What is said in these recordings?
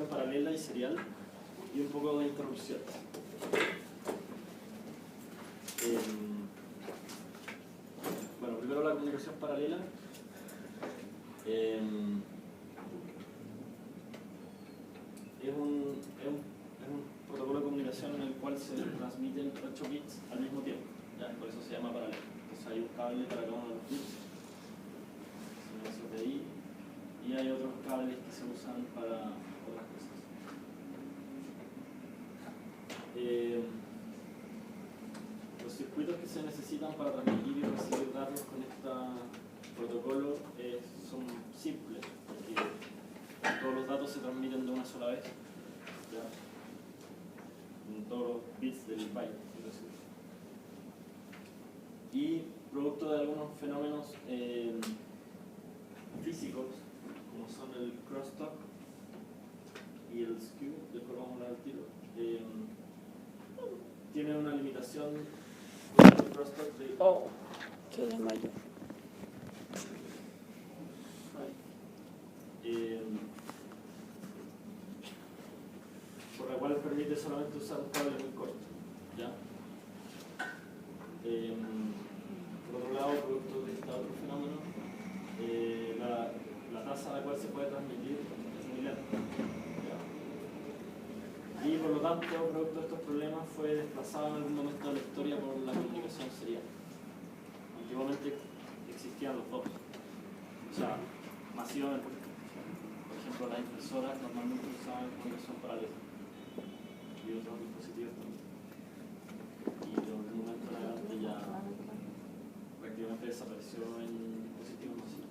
paralela y serial y un poco de interrupción. Bueno, primero la comunicación paralela. Es un protocolo de comunicación en el cual se transmiten 8 bits al mismo tiempo, ¿ya? Por eso se llama paralelo. Entonces hay un cable para cada uno de los bits, SPI, y hay otros cables que se usan para otras cosas. Los circuitos que se necesitan para transmitir y recibir datos con este protocolo son simples, porque todos los datos se transmiten de una sola vez, ¿ya? En todos los bits del byte, es decir. Y producto de algunos fenómenos físicos, como son el crosstalk y el skew, después vamos a hablar al tiro, tiene una limitación el crosstalk de... Oh, qué de mayo. Por la cual permite solamente usar un cable muy corto, ¿ya? Por otro lado, producto de este otro fenómeno, la tasa a la cual se puede transmitir es muy lenta, ¿ya? Y por lo tanto, producto de estos problemas, fue desplazado en algún momento de la historia por la comunicación serial. Antiguamente existían los dos, o sea, masivamente. Por ejemplo, las impresoras normalmente usaban comunicación paralela y otros dispositivos también. Y de un momento en adelante ya prácticamente desapareció en dispositivos masivos.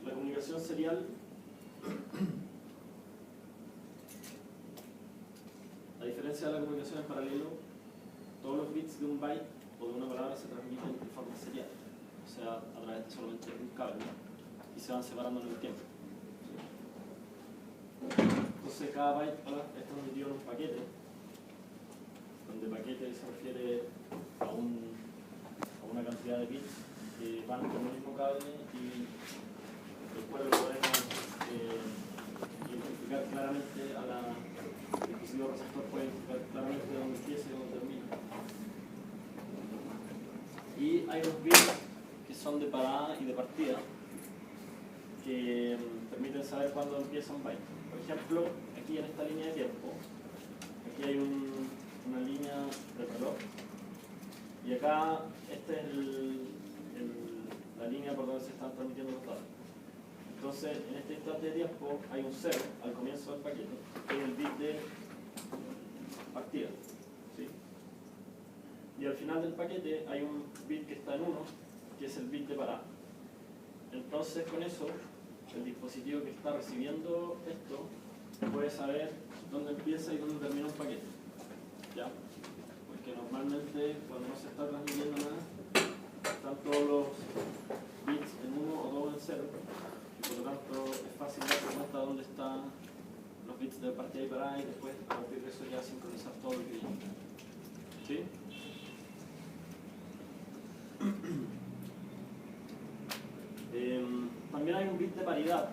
La comunicación serial, a diferencia de la comunicación en paralelo, todos los bits de un byte o de una palabra se transmiten de forma serial, o sea, a través de solamente un cable, y se van separando en el tiempo. Entonces cada byte es transmitido en un paquete, donde paquete se refiere a una cantidad de bits que van con el mismo cable, y después lo podemos identificar claramente el dispositivo receptor puede identificar claramente de dónde empieza y dónde termina. Y hay unos bits que son de parada y de partida que permiten saber cuándo empieza un byte. Por ejemplo, aquí en esta línea de tiempo, aquí hay una línea de reloj, y acá esta es la línea por donde se están transmitiendo los datos. Entonces, en este instante de tiempo hay un 0 al comienzo del paquete, que es el bit de partida, ¿sí? Y al final del paquete hay un bit que está en 1, que es el bit de parada. Entonces, con eso, el dispositivo que está recibiendo esto puede saber dónde empieza y dónde termina un paquete, ¿ya? Porque normalmente cuando no se está transmitiendo nada, están todos los bits en 1 o todos en 0, y por lo tanto es fácil darse cuenta de dónde están los bits de partida y parada, y después a partir de eso ya sincronizar todo lo que viene. ¿Sí? También hay un bit de paridad,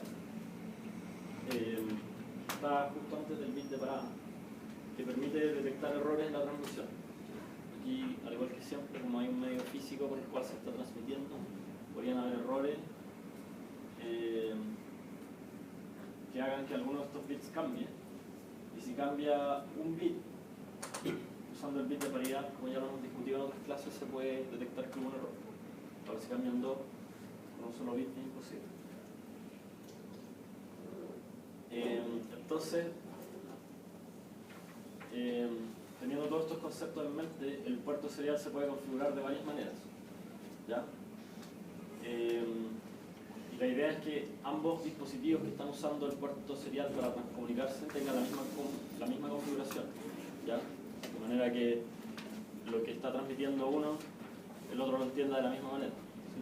está justo antes del bit de parada, que permite detectar errores en la transmisión. Aquí, al igual que siempre, como hay un medio físico por el cual se está transmitiendo, podrían haber errores que hagan que alguno de estos bits cambie. Y si cambia un bit, usando el bit de paridad, como ya lo hemos discutido en otras clases, se puede detectar que hubo un error. Ahora, si cambian dos, con un solo bit es imposible. Entonces, teniendo todos estos conceptos en mente, el puerto serial se puede configurar de varias maneras, ¿ya? Y la idea es que ambos dispositivos que están usando el puerto serial para comunicarse tengan la misma configuración, ¿ya? De manera que lo que está transmitiendo uno, el otro lo entienda de la misma manera, ¿sí?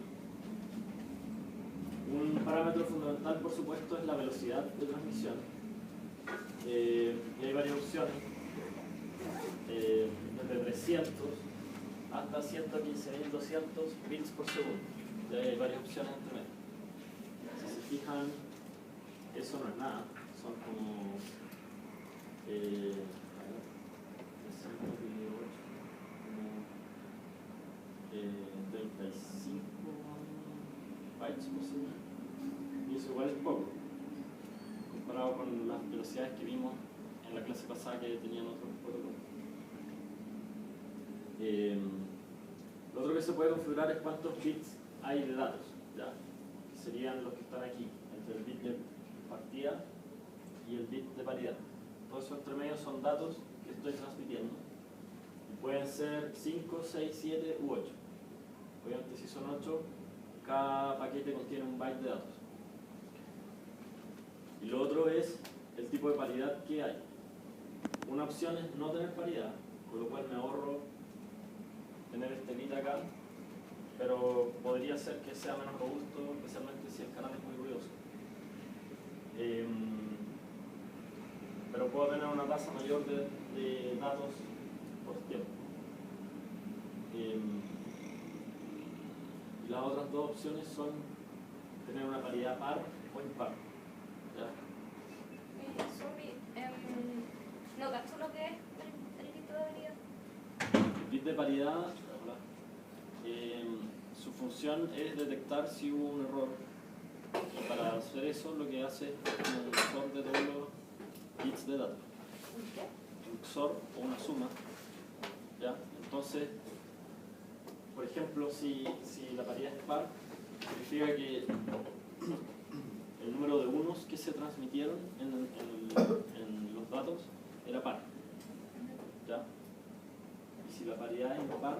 Un parámetro fundamental, por supuesto, es la velocidad de transmisión. Y hay varias opciones, desde 300 hasta 115.200 bits por segundo. Y hay varias opciones entre medio. fijan, eso no es nada, son como 35 bytes por segundo. Y eso igual es poco, comparado con las velocidades que vimos en la clase pasada que tenían otros protocolos. Lo otro que se puede configurar es cuántos bits hay de datos, ¿ya? Que serían los que están aquí, entre el bit de partida y el bit de paridad. Todos esos entre medio son datos que estoy transmitiendo. Y pueden ser 5, 6, 7 u 8. Obviamente si son 8, cada paquete contiene un byte de datos. Y lo otro es el tipo de paridad que hay. Una opción es no tener paridad, con lo cual me ahorro tener este bit acá, pero podría ser que sea menos robusto, especialmente si el canal es muy ruidoso. Pero puedo tener una tasa mayor de datos por tiempo. Y las otras dos opciones son tener una paridad par o impar. ¿Ya? No cacho lo que es el bit de paridad. El bit de paridad, su función es detectar si hubo un error. Y para hacer eso lo que hace es un XOR de todos los bits de datos. Un XOR o una suma. ¿Ya? Entonces, por ejemplo, si la paridad es par, significa que el número de unos que se transmitieron en los datos era par. ¿Ya? Y si la paridad es impar,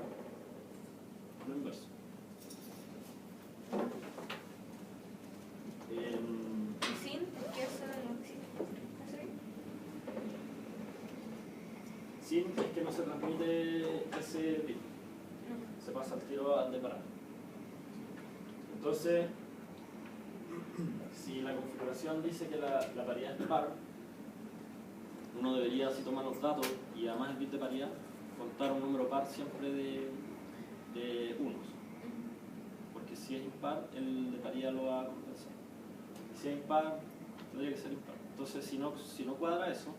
lo inverso. ¿Y sin? ¿Qué eso no existe? Sin es que no se transmite ese bit. No. Se pasa al tiro al de parar. Entonces, si la configuración dice que la paridad es par, uno debería, si toma los datos y además el bit de paridad, contar un número par siempre de unos. Porque si es impar, el de paridad lo va a compensar. Y si es impar, tendría que ser impar. Entonces, si no cuadra eso,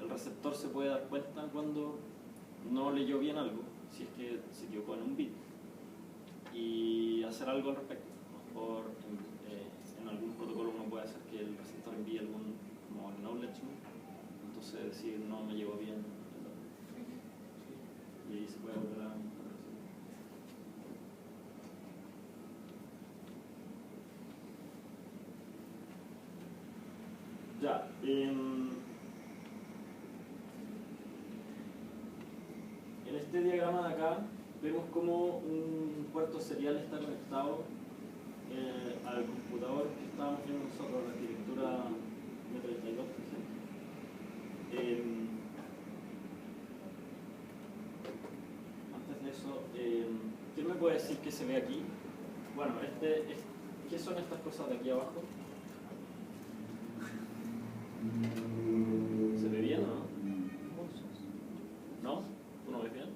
el receptor se puede dar cuenta cuando no leyó bien algo, si es que se equivocó en un bit, y hacer algo al respecto. Por en algún protocolo uno puede hacer que el receptor envíe algún como acknowledgement, entonces decir no me llegó bien el dato. ¿Sí? Y ahí se puede volver a ya. En este diagrama de acá vemos como un puerto serial está conectado al computador que estábamos viendo nosotros, la arquitectura M32, por ejemplo. Antes de eso, ¿quién me puede decir qué se ve aquí? Bueno, ¿qué son estas cosas de aquí abajo? ¿Se ve bien o no? ¿No? ¿Tú no ves bien?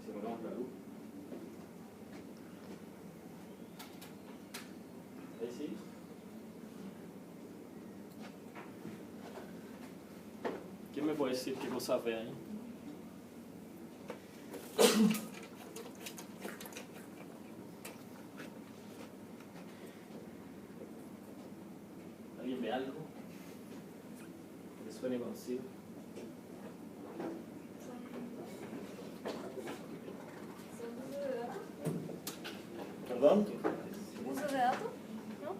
Si apagamos la luz. ¿Ahí sí? ¿Quién me puede decir qué cosas ve ahí? ¿Alguien ve algo que suene conocido? ¿Perdón? ¿Uso de datos? ¿No?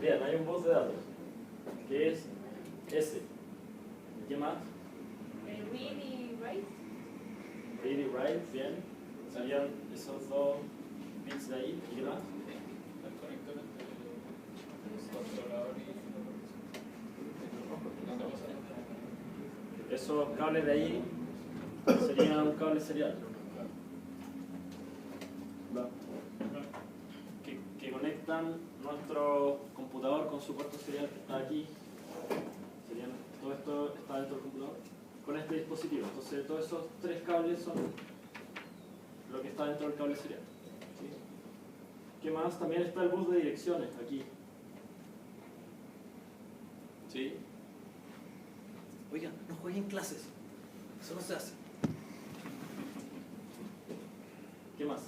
Bien, hay un bus de datos que es ese. ¿Qué más? Read y write. Read y write, bien. Salían esos dos bits de ahí. ¿Y qué más? El conector entre el controlador y Esos cables de ahí serían un cable serial. Que conectan nuestro computador con su puerto serial que está aquí. Todo esto está dentro del computador con este dispositivo. Entonces todos esos tres cables son lo que está dentro del cable serial. ¿Sí? ¿Qué más? También está el bus de direcciones aquí. ¿Sí? Oigan, no jueguen clases. Eso no se hace. ¿Qué más?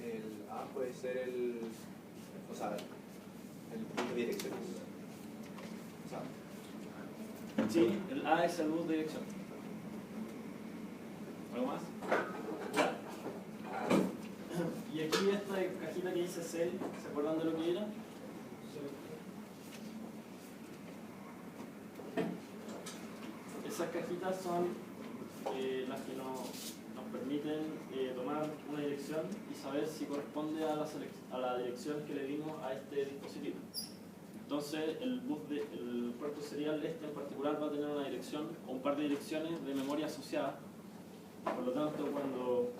El A puede ser el punto de direcciones. O sea, Sí, el A es el bus de dirección. ¿Algo más? Ya. Y aquí esta cajita que dice cell, ¿se acuerdan de lo que era? Esas cajitas son las que nos permiten tomar una dirección y saber si corresponde a la dirección que le dimos a este dispositivo. Entonces, el puerto serial este en particular va a tener una dirección o un par de direcciones de memoria asociadas. Por lo tanto, cuando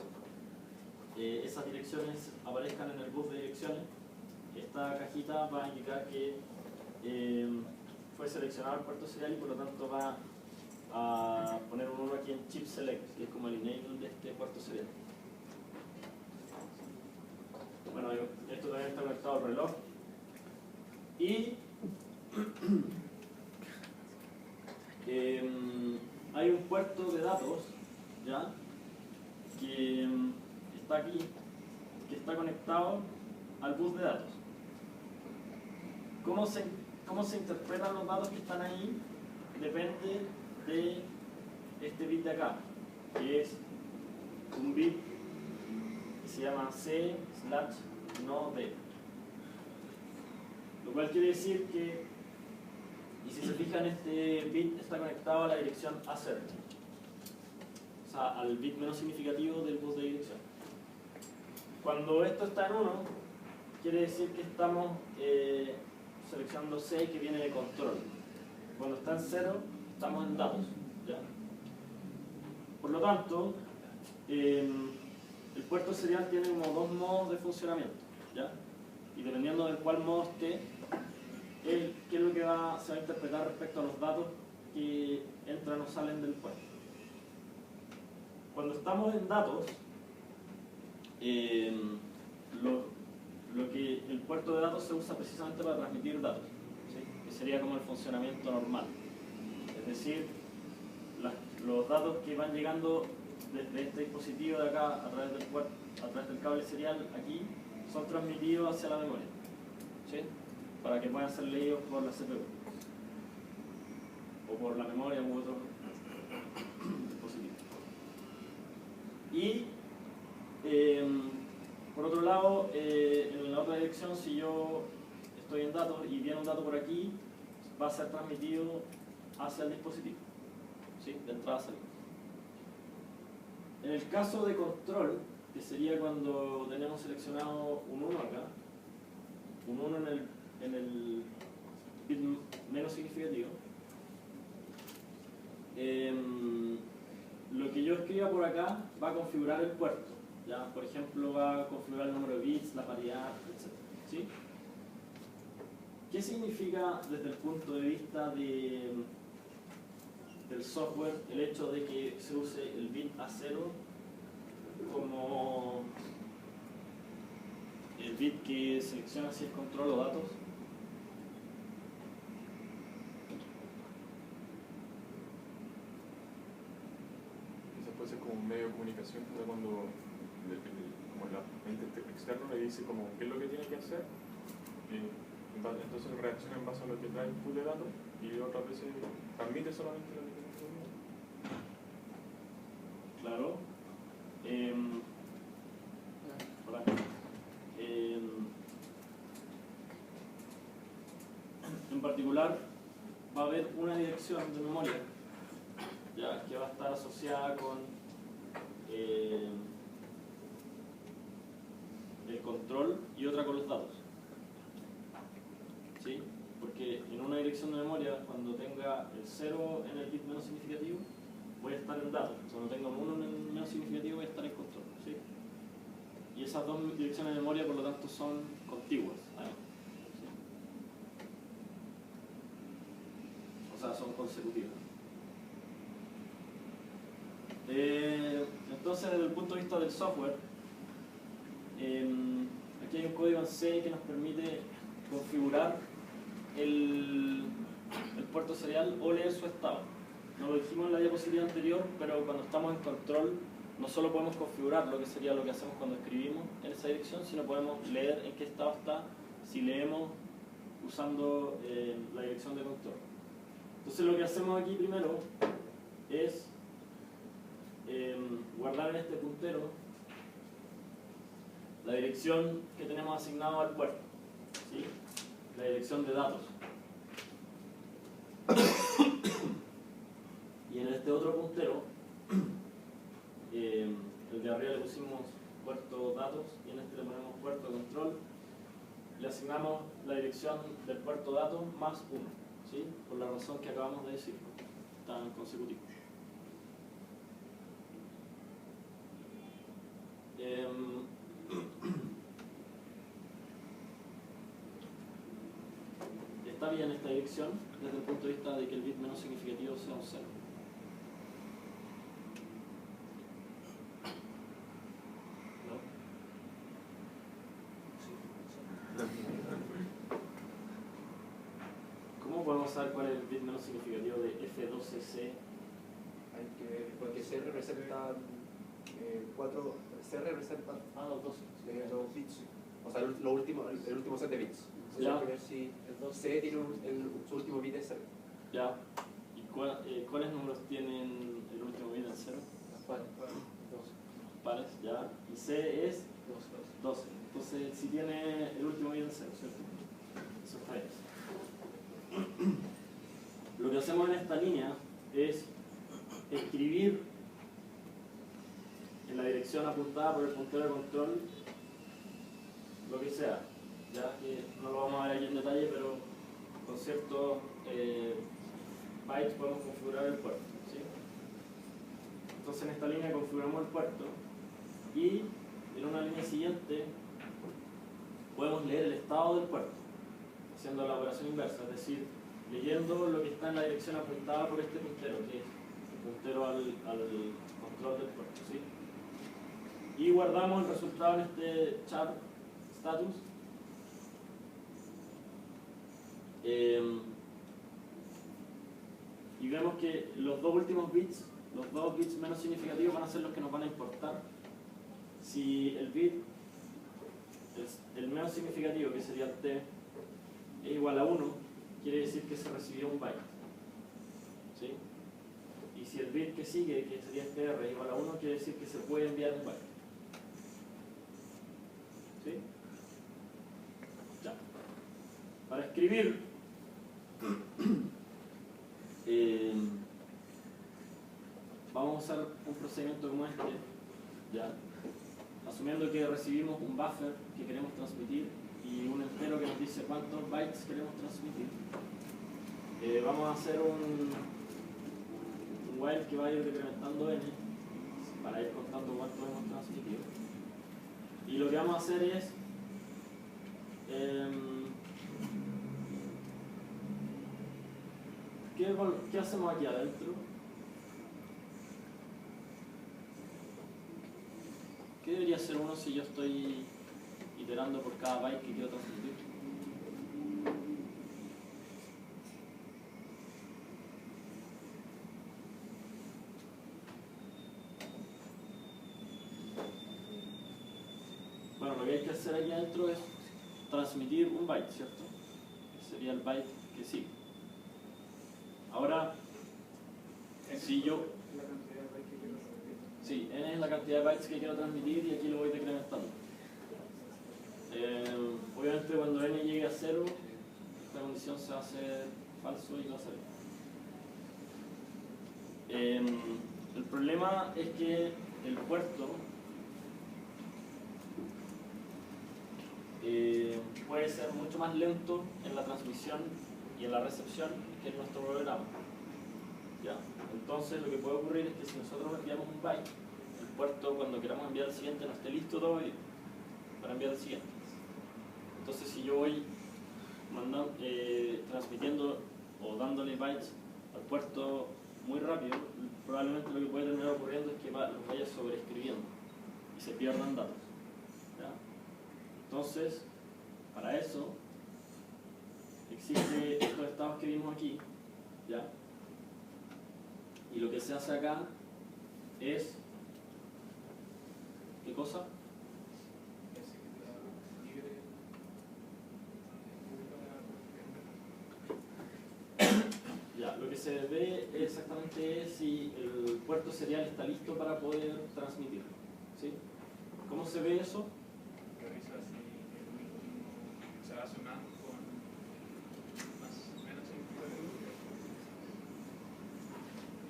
esas direcciones aparezcan en el bus de direcciones, esta cajita va a indicar que fue seleccionado el puerto serial y por lo tanto va a poner un 1 aquí en chip select, que es como el enable de este puerto serial. Bueno, esto también está conectado al reloj. Y hay un puerto de datos, ¿ya? Que está aquí, que está conectado al bus de datos. ¿Cómo se interpretan los datos que están ahí? Depende de este bit de acá, que es un bit que se llama C/no-D. Lo cual quiere decir que, y si se fijan, este bit está conectado a la dirección A0, o sea, al bit menos significativo del bus de dirección. Cuando esto está en 1, quiere decir que estamos seleccionando C, que viene de control. Cuando está en 0, estamos en datos, ¿ya? Por lo tanto, el puerto serial tiene como dos modos de funcionamiento, ¿ya? Y dependiendo de cuál modo esté, qué es lo que se va a interpretar respecto a los datos que entran o salen del puerto. Cuando estamos en datos, lo que el puerto de datos se usa precisamente para transmitir datos, ¿sí? Que sería como el funcionamiento normal. Es decir, los datos que van llegando desde este dispositivo de acá a través del cable serial aquí son transmitidos hacia la memoria, ¿sí? Para que puedan ser leídos por la CPU o por la memoria u otro dispositivo. Y por otro lado, en la otra dirección, si yo estoy en datos y viene un dato por aquí, va a ser transmitido hacia el dispositivo, ¿sí? De entrada a salida. En el caso de control, que sería cuando tenemos seleccionado un 1 acá, un 1 en el bit menos significativo, lo que yo escriba por acá va a configurar el puerto, ¿ya? Por ejemplo, va a configurar el número de bits, la paridad, etc. ¿Sí? ¿Qué significa desde el punto de vista del software el hecho de que se use el bit A0 como el bit que selecciona si es control o datos? Quizás puede ser como un medio de comunicación cuando como el ente externo le dice como qué es lo que tiene que hacer, entonces reacciona en base a lo que trae el pool de datos y otras veces transmite solamente lo que tiene que hacer. Claro. Hola. En particular, va a haber una dirección de memoria, ¿ya? Que va a estar asociada con el control y otra con los datos, ¿sí? Porque en una dirección de memoria, cuando tenga el 0 en el bit menos significativo, voy a estar en datos. Cuando tenga un 1 en el menos significativo, voy a estar en control, ¿sí? Y esas dos direcciones de memoria, por lo tanto, son contiguas, ¿sí? O sea, son consecutivas. Entonces, desde el punto de vista del software, aquí hay un código en C que nos permite configurar el puerto serial o leer su estado. No lo dijimos en la diapositiva anterior, pero cuando estamos en control no solo podemos configurarlo, que sería lo que hacemos cuando escribimos en esa dirección, sino podemos leer en qué estado está si leemos usando la dirección de control. Entonces lo que hacemos aquí primero es guardar en este puntero la dirección que tenemos asignado al puerto, ¿sí? La dirección de datos. Y en este otro puntero, el de arriba le pusimos puerto datos y en este le ponemos puerto control. Le asignamos la dirección del puerto datos más 1, ¿sí? Por la razón que acabamos de decir, tan consecutivo. Está bien esta dirección desde el punto de vista de que el bit menos significativo sea un 0. ¿Cómo podemos saber cuál es el bit menos significativo de F12C? Porque CR representa 4, CR representa Los 12. los bits, o sea, el último set de bits. Ya. Hay que ver si el C tiene su último bit es 0. Ya. ¿Y cuáles números tienen el último bit en 0? Pares, ya. Y C es 12. Entonces, si tiene el último bit en 0, ¿cierto? Eso está bien. Lo que hacemos en esta línea es escribir en la dirección apuntada por el puntero de control lo que sea, ya que no lo vamos a ver aquí en detalle, pero con ciertos bytes podemos configurar el puerto, ¿sí? Entonces en esta línea configuramos el puerto y en una línea siguiente podemos leer el estado del puerto haciendo la operación inversa, es decir, leyendo lo que está en la dirección apuntada por este puntero, que es el puntero al control del puerto, ¿sí? Y guardamos el resultado en este char status. Y vemos que los dos últimos bits, los dos bits menos significativos van a ser los que nos van a importar. Si el bit, el menos significativo, que sería el T, es igual a 1, quiere decir que se recibió un byte, ¿sí? Y si el bit que sigue, que sería este R, es igual a 1, quiere decir que se puede enviar un byte. ¿Sí? Ya. Para escribir vamos a usar un procedimiento como este, ¿ya? Asumiendo que recibimos un buffer que queremos transmitir y un entero que nos dice cuántos bytes queremos transmitir. Vamos a hacer un while que va a ir decrementando n para ir contando cuánto hemos transmitido. Y lo que vamos a hacer es ¿qué hacemos aquí adentro? ¿Qué debería hacer uno si yo estoy iterando por cada byte que quiero transmitir? Bueno, lo que hay que hacer aquí adentro es transmitir un byte, ¿cierto? Que sería el byte que sigue. Ahora, si yo... Sí, n es la cantidad de bytes que quiero transmitir y aquí lo voy decrementando. Obviamente cuando n llegue a 0, esta condición se va a hacer falso y va a salir. El problema es que el puerto puede ser mucho más lento en la transmisión y en la recepción que en nuestro programa. ¿Ya? Entonces lo que puede ocurrir es que si nosotros enviamos un byte, el puerto cuando queramos enviar el siguiente no esté listo todavía para enviar el siguiente. Entonces si yo voy transmitiendo o dándole bytes al puerto muy rápido, probablemente lo que puede terminar ocurriendo es que los vaya sobreescribiendo y se pierdan datos. ¿Ya? Entonces, para eso existen estos estados que vimos aquí, ¿ya? Y lo que se hace acá es, ¿qué cosa? Ya, lo que se ve exactamente es si el puerto serial está listo para poder transmitirlo, ¿sí? ¿Cómo se ve eso? Revisa si el último se va sonando con más o menos significativo.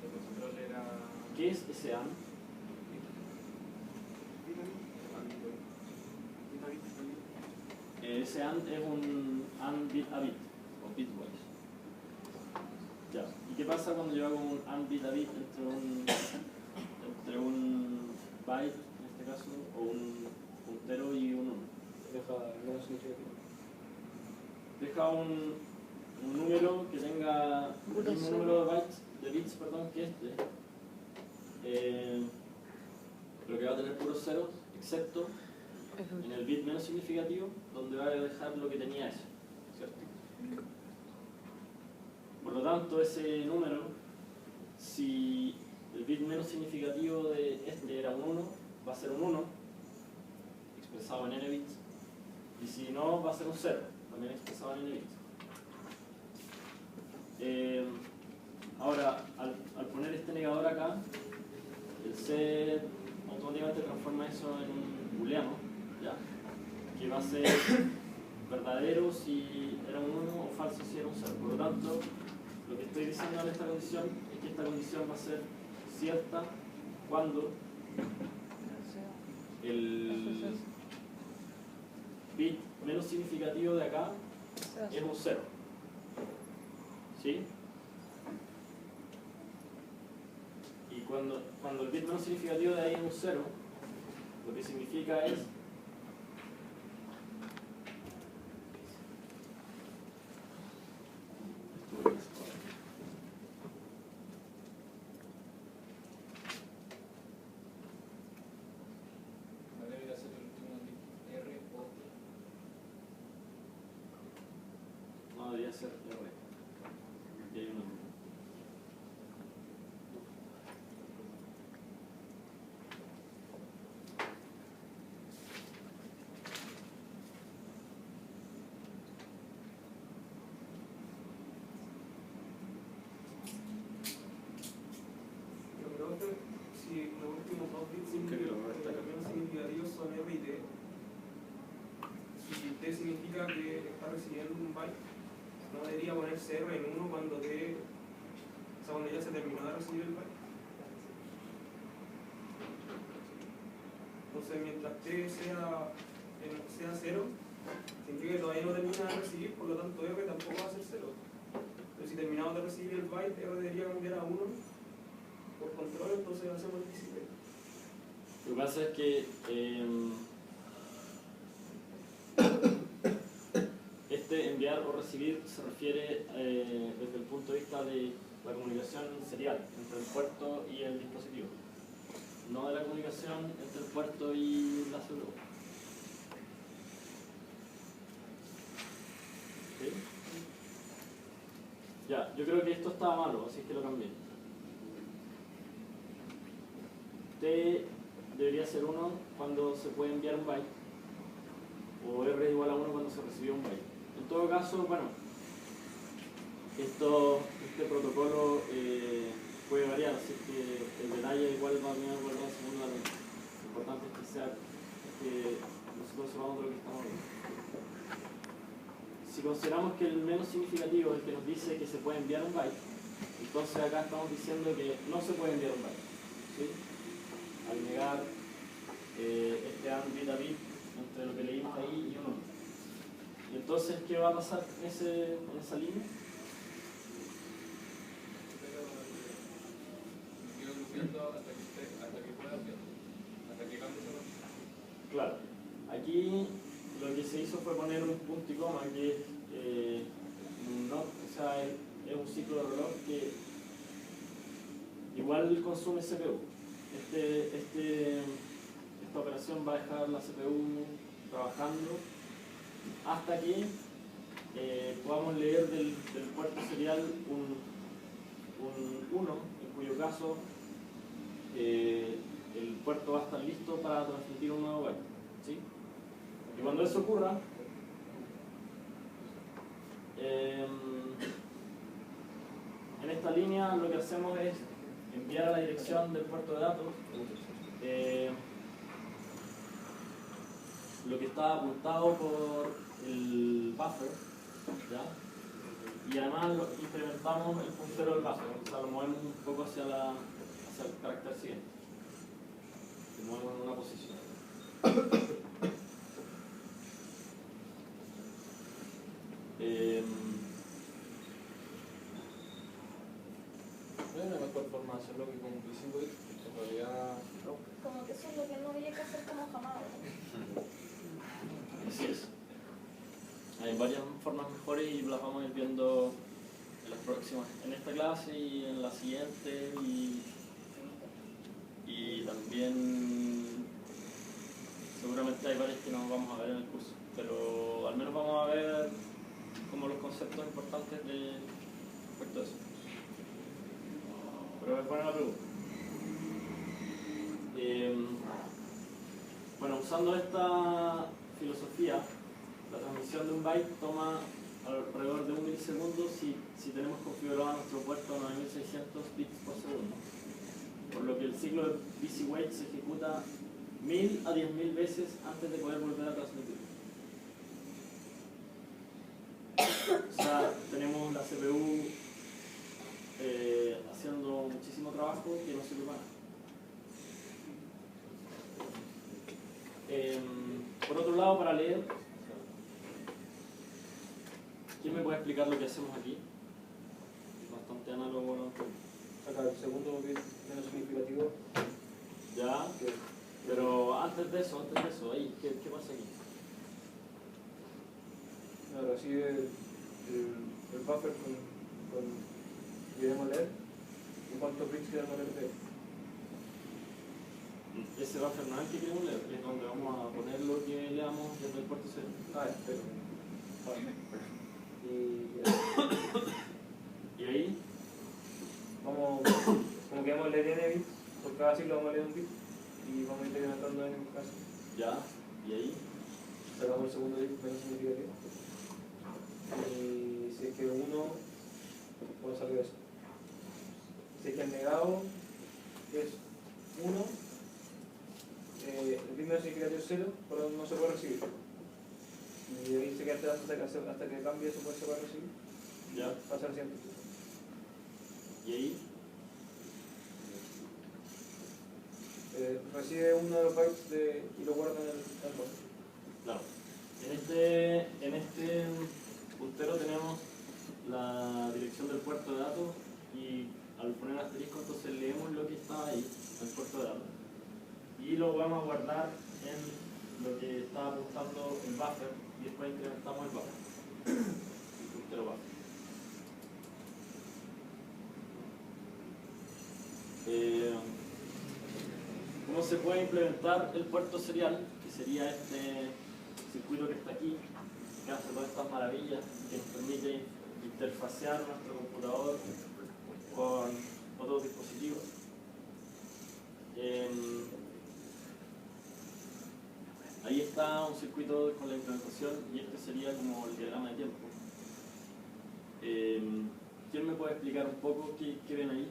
El control era. ¿Qué es ese AND? Ese AND es un AND bit a bit, o bitwise. Ya. ¿Y qué pasa cuando yo hago un AND bit a bit entre un byte, en este caso, o un puntero y un 1? Deja menos significativo. Deja un número que tenga el Puro mismo cero. número de bits, que este, pero que va a tener puros ceros, excepto en el bit menos significativo, donde va a dejar lo que tenía ese, ¿cierto? Por lo tanto, ese número, si el bit menos significativo de este era un 1, va a ser un 1, expresado en n bits, y si no, va a ser un 0, también expresado en n bits. Ahora, al poner este negador acá, el set automáticamente transforma eso en un booleano, ¿ya? Que va a ser verdadero si era un 1 o falso si era un 0. Por lo tanto, lo que estoy diciendo en esta condición es que esta condición va a ser cierta cuando el bit menos significativo de acá es un 0. ¿Sí? Y cuando el bit menos significativo de ahí es un 0, lo que significa es No debería ser el último bit R o T. no debería ser R. Y hay una. Yo creo que si los últimos dos bits menos significativos son R y T, si T significa que está recibiendo un byte, no debería poner 0 en 1 cuando T, o sea, cuando ya se terminó de recibir el byte. Entonces, mientras T sea 0, significa que todavía no termina de recibir, por lo tanto R tampoco va a ser 0. Pero si terminamos de recibir el byte, R debería cambiar a 1 por control, entonces hacemos el display. Lo que pasa es que este enviar o recibir se refiere desde el punto de vista de la comunicación serial entre el puerto y el dispositivo, no de la comunicación entre el puerto y la CPU. ¿Sí? Ya, yo creo que esto estaba malo, así que lo cambié. T debería ser 1 cuando se puede enviar un byte, o R igual a 1 cuando se recibió un byte. En todo caso, bueno, este protocolo puede variar, así que el detalle igual va a primero, igual va a segundo. Lo importante es que nosotros sepamos de lo que estamos hablando. Si consideramos que el menos significativo es el que nos dice que se puede enviar un byte, entonces acá estamos diciendo que no se puede enviar un byte, ¿sí? Al negar este AND bit a bit entre lo que leímos ahí y un 1. Y entonces, ¿qué va a pasar en esa línea? Me quedo lupeando hasta que pueda enviar, hasta que cambie esa cosa. Claro, aquí lo que se hizo fue poner un punto y coma que es es un ciclo de reloj que igual consume CPU. Esta operación va a dejar la CPU trabajando hasta que podamos leer del puerto serial un 1, en cuyo caso el puerto va a estar listo para transmitir un nuevo byte, ¿sí? Y cuando eso ocurra, en esta línea lo que hacemos es enviar a la dirección del puerto de datos lo que está apuntado por el buffer, ¿ya? Y además incrementamos el puntero del buffer, o sea, lo movemos un poco hacia el carácter siguiente, lo movemos en una posición. No hay una mejor forma de hacerlo que con Busy Wait, en realidad. Como que eso es lo que no había que hacer como jamás. Así es. Hay varias formas mejores y las vamos a ir viendo en las próximas, en esta clase y en la siguiente, y también seguramente hay varias que no vamos a ver en el curso, pero al menos vamos a ver como los conceptos importantes respecto a eso. Pero es buena la pregunta. Bueno, usando esta filosofía, la transmisión de un byte toma alrededor de 1 milisegundo si tenemos configurado nuestro puerto a 9600 bits por segundo. Por lo que el ciclo de Busy Wait se ejecuta 1000 a 10.000 veces antes de poder volver a transmitir. O sea, tenemos la CPU haciendo muchísimo trabajo que no sirve para nada. Por otro lado, para leer, ¿quién me puede explicar lo que hacemos aquí? Es bastante análogo a lo anterior. Acá el segundo bit menos significativo. Ya, pero antes de eso, ahí, ¿qué pasa aquí? Recibe el buffer con queremos leer y cuántos bits queremos leer. Ese buffer no es el que queremos leer, es donde vamos a poner lo que leamos desde el puerto cero. Espera. Y ahí, Vamos, como que vamos a leer n bits, por cada ciclo vamos a leer un bit y vamos a ir incrementando en caso. ya, y ahí, Sacamos el segundo bit menos significativo. Y si es que uno, vamos a salir eso. Si es que el negado es 1, el bit menos significativo es 0, por lo tanto no se puede recibir. Y ahí se queda esperando hasta que cambie eso, pues se puede recibir. ya, Pasa al siguiente. y ahí, Recibe uno de los bytes y lo guarda en el buffer. claro. En este puntero tenemos la dirección del puerto de datos y al poner asterisco entonces leemos lo que está ahí, en el puerto de datos. Y lo vamos a guardar en lo que está apuntando el buffer y después incrementamos el buffer. El puntero buffer. ¿Cómo se puede implementar el puerto serial? Que sería este circuito que está aquí, que hace todas estas maravillas, que nos permite interfacear nuestro computador con otros dispositivos. Ahí está un circuito con la implementación y este sería como el diagrama de tiempo. ¿Quién me puede explicar un poco qué ven ahí?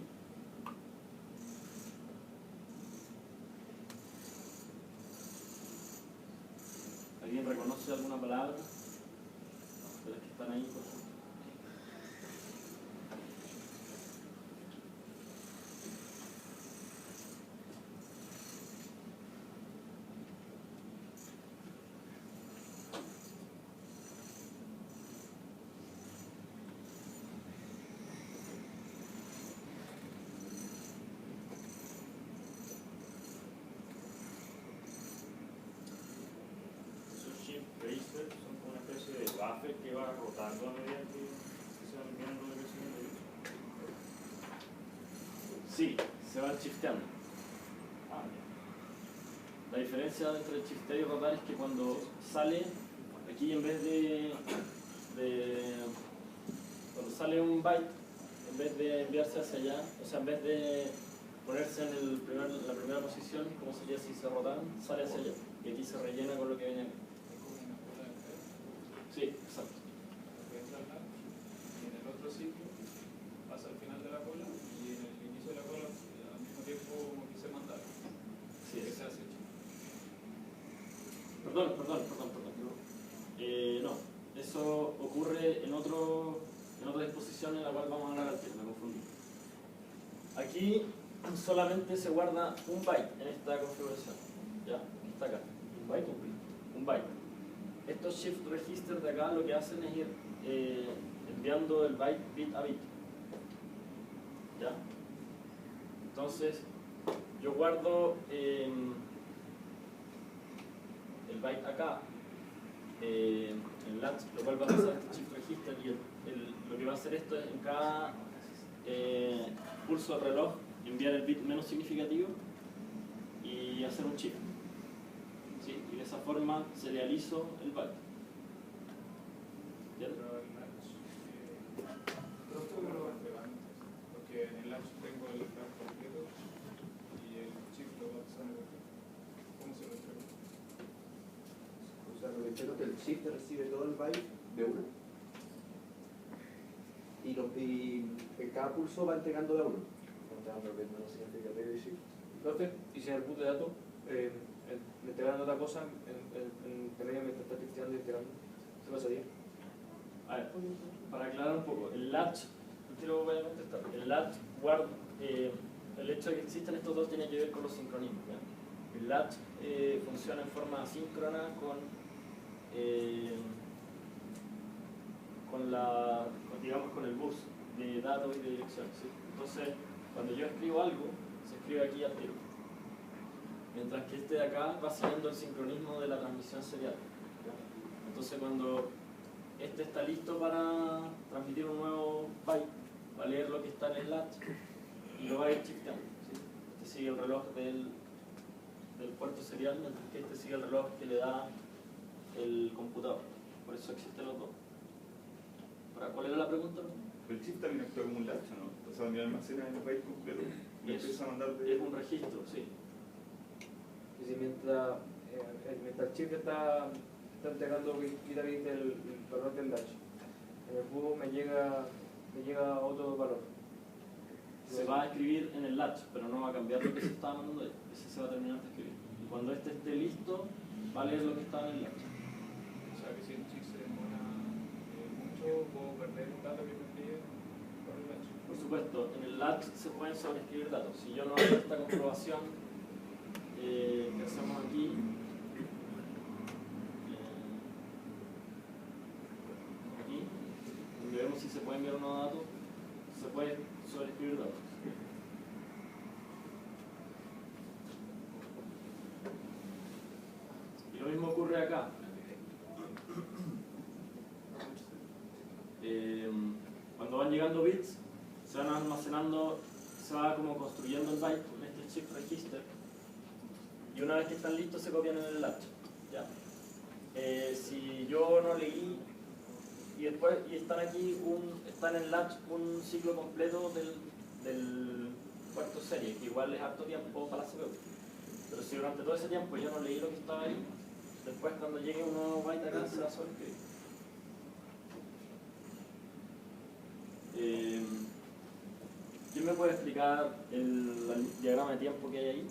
¿Alguien reconoce alguna palabra de las que están ahí? Por ejemplo? Son como una especie de buffer que va rotando a medida que se va enviando el crecimiento. Sí, se van shifteando. La diferencia entre el shifteo y rotar es que cuando sale, aquí en vez de cuando sale un byte, en vez de enviarse hacia allá, o sea, en vez de ponerse en la primera posición, como sería si se rotan, sale hacia allá. Y aquí se rellena con lo que viene aquí. Sí, exacto. Y en el otro ciclo pasa al final de la cola y en el inicio de la cola al mismo tiempo como que se manda. Sí, ¿Qué es. se hace? Perdón. No, eso ocurre en otra disposición en la cual vamos a hablar al tiempo, me confundí. Aquí solamente se guarda un byte en esta configuración. ¿Ya? Aquí está acá. ¿Un byte o un bit? Un byte. Estos shift register de acá lo que hacen es ir enviando el byte bit a bit. ¿Ya? Entonces, yo guardo el byte acá, el latch, lo cual va a pasar este shift register y lo que va a hacer esto es en cada pulso del reloj enviar el bit menos significativo y hacer un shift. ¿Sí? Y de esa forma serializo el byte. ¿Ya? Pero el latch, ¿cómo lo van entregando? Porque en el latch tengo el latch completo y el chip lo va a pasar en el otro. ¿Cómo se lo entrego? O sea, lo que entiendo es que el shift recibe todo el byte de una. Y en cada pulso va entregando de a uno. Entonces, y si en el boot de datos me entregan otra cosa, en intermedio mientras está texteando y integrando, ¿qué pasaría? A ver, para aclarar un poco, el latch, el latch guarda, el hecho de que existan estos dos tiene que ver con los sincronismos. ¿Ya? El latch funciona en forma asíncrona con el bus de datos y de dirección. ¿Sí? Entonces, cuando yo escribo algo, se escribe aquí al tiro. Mientras que este de acá va siguiendo el sincronismo de la transmisión serial. ¿Ya? Entonces, cuando este está listo para transmitir un nuevo byte, va a leer lo que está en el latch y lo va a ir shifteando. ¿Sí? Este sigue el reloj del puerto serial, mientras que este sigue el reloj que le da el computador. Por eso existen los dos. ¿Cuál era la pregunta? El chip también actúa como un latch, ¿no? O sea, donde almacena el byte completo y empieza a mandar de... Es un registro, sí. Y si mientras el chip está entregando bit a bit el valor del latch, en el boot me llega otro valor. Se va a escribir en el latch, pero no va a cambiar lo que se estaba mandando ahí. Ese se va a terminar de escribir. Y cuando este esté listo, va a leer lo que estaba en el latch. O sea que si el chip se demora mucho, puedo perder un dato que me envíe por el latch. Por supuesto, en el latch se pueden sobreescribir datos. Si yo no hago esta comprobación que hacemos aquí, aquí, donde vemos si se puede enviar unos datos, se puede sobreescribir datos. Y lo mismo ocurre acá. Cuando van llegando bits, se van almacenando, se va como construyendo el byte con este shift register y una vez que están listos se copian en el latch. ¿Ya? Si yo no leí y después están aquí está en el latch un ciclo completo del puerto serie, que igual es harto tiempo para la CPU. Pero si durante todo ese tiempo yo no leí lo que estaba ahí, después cuando llegue un nuevo byte acá se va a sobreescribir. ¿Quién me puede explicar el diagrama de tiempo que hay ahí?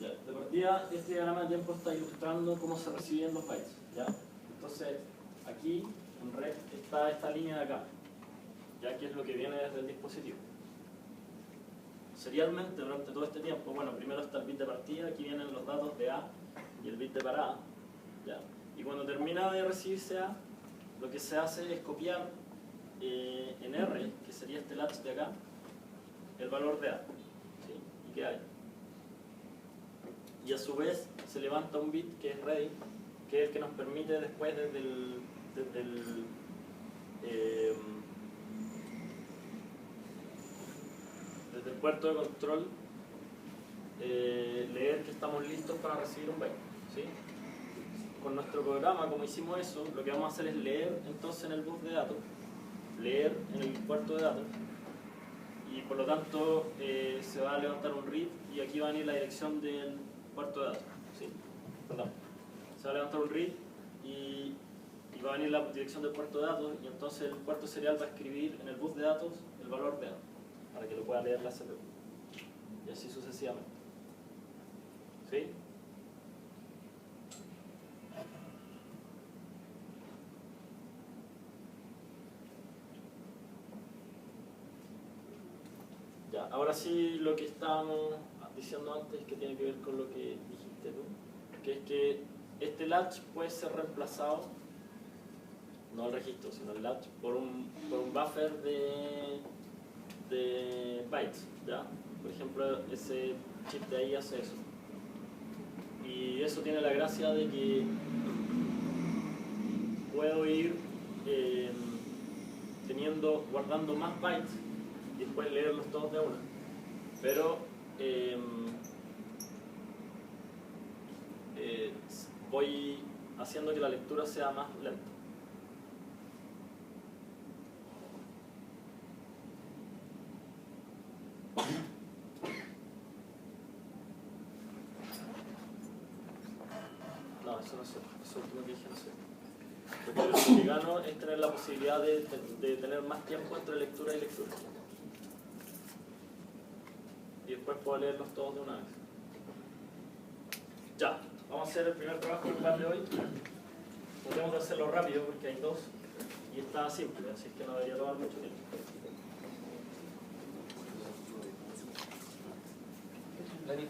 De partida, este diagrama de tiempo está ilustrando cómo se reciben los bytes. ¿Ya? Entonces, aquí en red está esta línea de acá, ya que es lo que viene desde el dispositivo. serialmente durante todo este tiempo. Bueno, primero está el bit de partida, aquí vienen los datos de A y el bit de parada. ¿Ya? Y cuando termina de recibirse A, lo que se hace es copiar en R, que sería este latch de acá, el valor de A. ¿Sí? ¿Y qué hay? Y a su vez se levanta un bit que es ready, que es el que nos permite después desde el puerto de control leer que estamos listos para recibir un byte. ¿Sí? Con nuestro programa, como hicimos eso, lo que vamos a hacer es leer entonces en el bus de datos, leer en el puerto de datos, y por lo tanto se va a levantar un read y aquí va a venir la dirección del puerto de datos. ¿Sí? Perdón. Se va a levantar un read y va a venir la dirección del puerto de datos, y entonces el puerto serial va a escribir en el bus de datos el valor de A para que lo pueda leer la CPU, y así sucesivamente. ¿Sí? Ya, ahora sí, lo que estábamos diciendo antes, que tiene que ver con lo que dijiste tú, que es que este latch puede ser reemplazado, no el registro, sino el latch, por un buffer de bytes, ¿ya? Por ejemplo, ese chip de ahí hace eso. Y eso tiene la gracia de que puedo ir guardando más bytes y después leerlos todos de una. Pero voy haciendo que la lectura sea más lenta. No, eso no es cierto. Eso último que dije no es cierto. Porque lo que gano es tener la posibilidad de tener más tiempo entre lectura y lectura. Y después puedo leerlos todos de una vez. Ya, vamos a hacer el primer trabajo grupal de hoy. Tratemos de hacerlo rápido porque hay dos y está simple, así que no debería tomar mucho tiempo. Dani.